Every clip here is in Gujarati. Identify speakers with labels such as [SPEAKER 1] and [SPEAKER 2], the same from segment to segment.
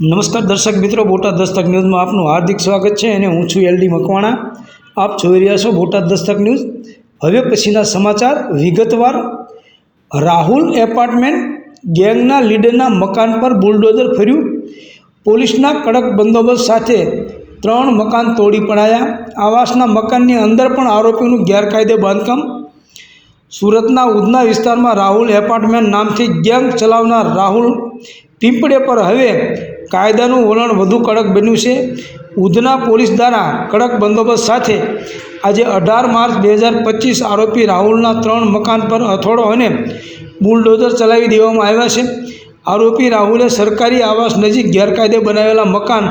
[SPEAKER 1] નમસ્કાર દર્શક મિત્રો, બોટાદ દસ્તક ન્યૂઝમાં આપનું હાર્દિક સ્વાગત છે અને હું છું એલડી મકવાણા। આપ જોઈ રહ્યા છો બોટાદ દસ્તક ન્યૂઝ। હવે પછીના સમાચાર વિગતવાર। રાહુલ એપાર્ટમેન્ટ ગેંગના લીડરના મકાન પર બુલડોઝર ફર્યું। પોલીસના કડક બંદોબસ્ત સાથે 3 મકાન તોડી પડાયા। આવાસના મકાનની અંદર પણ આરોપીનું ગેરકાયદે બાંધકામ। સુરતના ઉધના વિસ્તારમાં રાહુલ એપાર્ટમેન્ટ નામથી ગેંગ ચલાવનાર રાહુલ પીપળે પર હવે કાયદાનું વલણ વધુ કડક બન્યું છે। ઉધના પોલીસ દ્વારા કડક બંદોબસ્ત સાથે આજે 18 માર્ચ 2025 આરોપી રાહુલના 3 મકાન પર હથોડો અને બુલડોઝર ચલાવી દેવામાં આવ્યા છે। આરોપી રાહુલે સરકારી આવાસ નજીક ગેરકાયદે બનાવેલા મકાન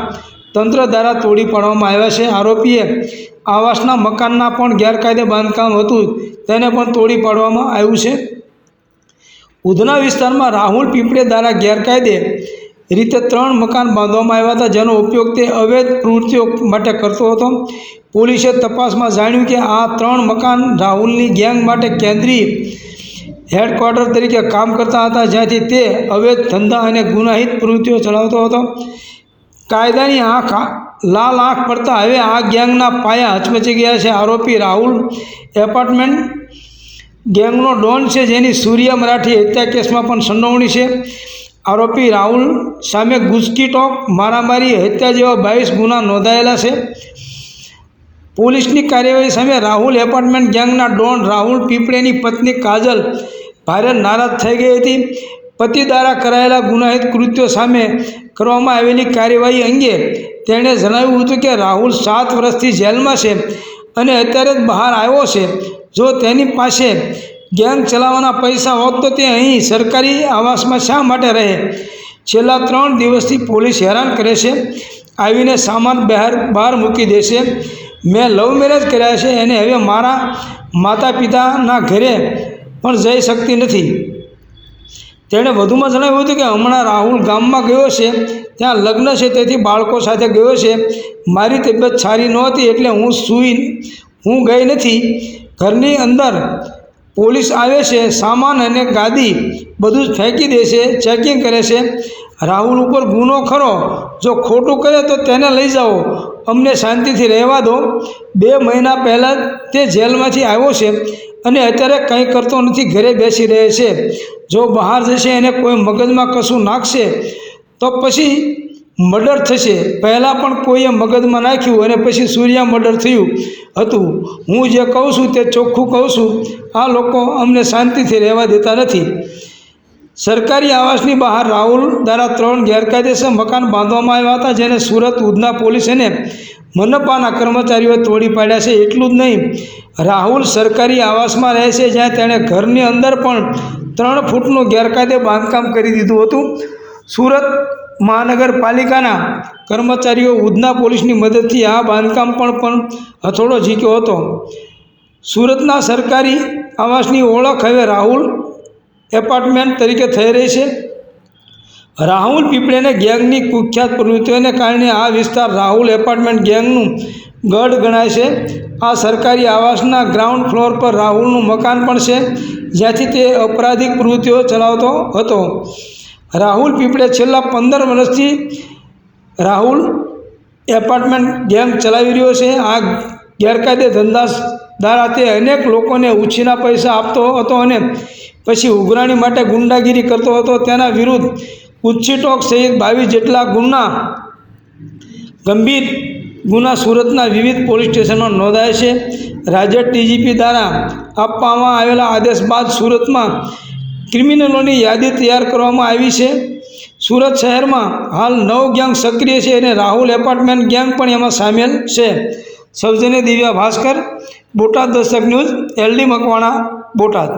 [SPEAKER 1] તંત્ર દ્વારા તોડી પાડવામાં આવ્યા છે। આરોપીએ આવાસના મકાનના પણ ગેરકાયદે બાંધકામ હતું તેને પણ તોડી પાડવામાં આવ્યું છે। ઉધના વિસ્તારમાં રાહુલ પીપળે દ્વારા ગેરકાયદે રીતે 3 મકાન બાંધવામાં આવ્યા હતા, જેનો ઉપયોગ તે અવૈધ પ્રવૃત્તિઓ માટે કરતો હતો। પોલીસે તપાસમાં જાણ્યું કે આ 3 મકાન રાહુલની ગેંગ માટે કેન્દ્રીય હેડક્વાર્ટર તરીકે કામ કરતા હતા, જ્યાંથી તે અવૈધ ધંધા અને ગુનાહિત પ્રવૃત્તિઓ ચલાવતો હતો। કાયદાની લાલ આંખ પડતા હવે આ ગેંગના પાયા હચમચી ગયા છે। આરોપી રાહુલ એપાર્ટમેન્ટ ગેંગનો ડોન છે, જેની સૂર્યા મરાઠી હત્યા કેસમાં પણ સંડોવણી છે। આરોપી રાહુલ સામે ગુજકીટોક, મારામારી, હત્યા જેવા 22 ગુના નોંધાયેલા છે। પોલીસની કાર્યવાહી સામે રાહુલ એપાર્ટમેન્ટ ગેંગના ડોન રાહુલ પીપળેની પત્ની કાજલ ભારે નારાજ થઈ ગઈ હતી। પતિ દ્વારા કરાયેલા ગુનાહિત કૃત્યો સામે કરવામાં આવેલી કાર્યવાહી અંગે તેણે જણાવ્યું હતું કે રાહુલ 7 વર્ષથી જેલમાં છે અને અત્યારે જ બહાર આવ્યો છે। જો તેની પાસે ગેંગ ચલાવવાના પૈસા હોત તો તે અહીં સરકારી આવાસમાં શા માટે રહે? છેલ્લા 3 દિવસથી પોલીસ હેરાન કરે છે, આવીને સામાન બહાર મૂકી દેશે। મેં લવ મેરેજ કર્યા છે અને હવે મારા માતા પિતાના ઘરે પણ જઈ શકતી નથી। તેણે વધુમાં જણાવ્યું હતું કે હમણાં રાહુલ ગામમાં ગયો છે, ત્યાં લગ્ન છે, તેથી બાળકો સાથે ગયો છે। મારી તબિયત સારી નહોતી એટલે હું ગઈ નથી। ઘરની અંદર પોલીસ આવે છે, સામાન અને ગાદી બધું જ ફેંકી દે છે, ચેકિંગ કરે છે। રાહુલ ઉપર ગુનો ખરો, જો ખોટું કરે તો તેને લઈ જાઓ, અમને શાંતિથી રહેવા દો। 2 મહિના પહેલાં તે જેલમાંથી આવ્યો છે અને અત્યારે કંઈ કરતો નથી, ઘરે બેસી રહે છે। જો બહાર જશે અને કોઈ મગજમાં કશું નાખશે તો પછી મર્ડર થશે। પહેલાં પણ કોઈએ મગજમાં નાખ્યું અને પછી સૂર્યા મર્ડર થયું હતું। હું જે કહું છું તે ચોખ્ખું કહું છું, આ લોકો અમને શાંતિથી રહેવા દેતા નથી। સરકારી આવાસની બહાર રાહુલ દ્વારા 3 ગેરકાયદેસર મકાન બાંધવામાં આવ્યા હતા, જેને સુરત ઉધના પોલીસ અને મનપાના કર્મચારીઓએ તોડી પાડ્યા છે। એટલું જ નહીં, રાહુલ સરકારી આવાસમાં રહે છે, જ્યાં તેણે ઘરની અંદર પણ 3 ફૂટનું ગેરકાયદે બાંધકામ કરી દીધું હતું। સુરત મહાનગરપાલિકાના કર્મચારીઓ ઉધના પોલીસની મદદથી આ બાંધકામ પણ હથોડો ઝીક્યો હતો। સુરતના સરકારી આવાસની ઓળખ હવે રાહુલ એપાર્ટમેન્ટ તરીકે થઈ રહી છે। રાહુલ પીપળેને ગેંગની કુખ્યાત પ્રવૃત્તિઓને કારણે આ વિસ્તાર રાહુલ એપાર્ટમેન્ટ ગેંગનું ગઢ ગણાય છે। આ સરકારી આવાસના ગ્રાઉન્ડ ફ્લોર પર રાહુલનું મકાન પણ છે, જ્યાંથી તે અપરાધિક પ્રવૃત્તિઓ ચલાવતો હતો। રાહુલ પીપળે છેલ્લા 15 વર્ષથી રાહુલ એપાર્ટમેન્ટ ગેંગ ચલાવી રહ્યો છે। આ ગેરકાયદે ધંધા દ્વારા તે અનેક લોકોને ઉછીના પૈસા આપતો હતો અને પછી ઉઘરાણી માટે ગુંડાગીરી કરતો હતો। તેના વિરુદ્ધ ગુજકીટોક સહિત 22 જેટલા ગંભીર ગુના સુરતના વિવિધ પોલીસ સ્ટેશનમાં નોંધાયા છે। રાજ્ય ડીજીપી દ્વારા આપવામાં આવેલા આદેશ બાદ સુરતમાં ક્રિમિનલોની યાદી તૈયાર કરવામાં આવી છે। સુરત શહેરમાં હાલ 9 ગેંગ સક્રિય છે અને રાહુલ એપાર્ટમેન્ટ ગેંગ પણ એમાં સામેલ છે। સૌજન્ય દિવ્યા ભાસ્કર, બોટાદ દસ્તક ન્યૂઝ, એલડી મકવાણા, બોટાદ।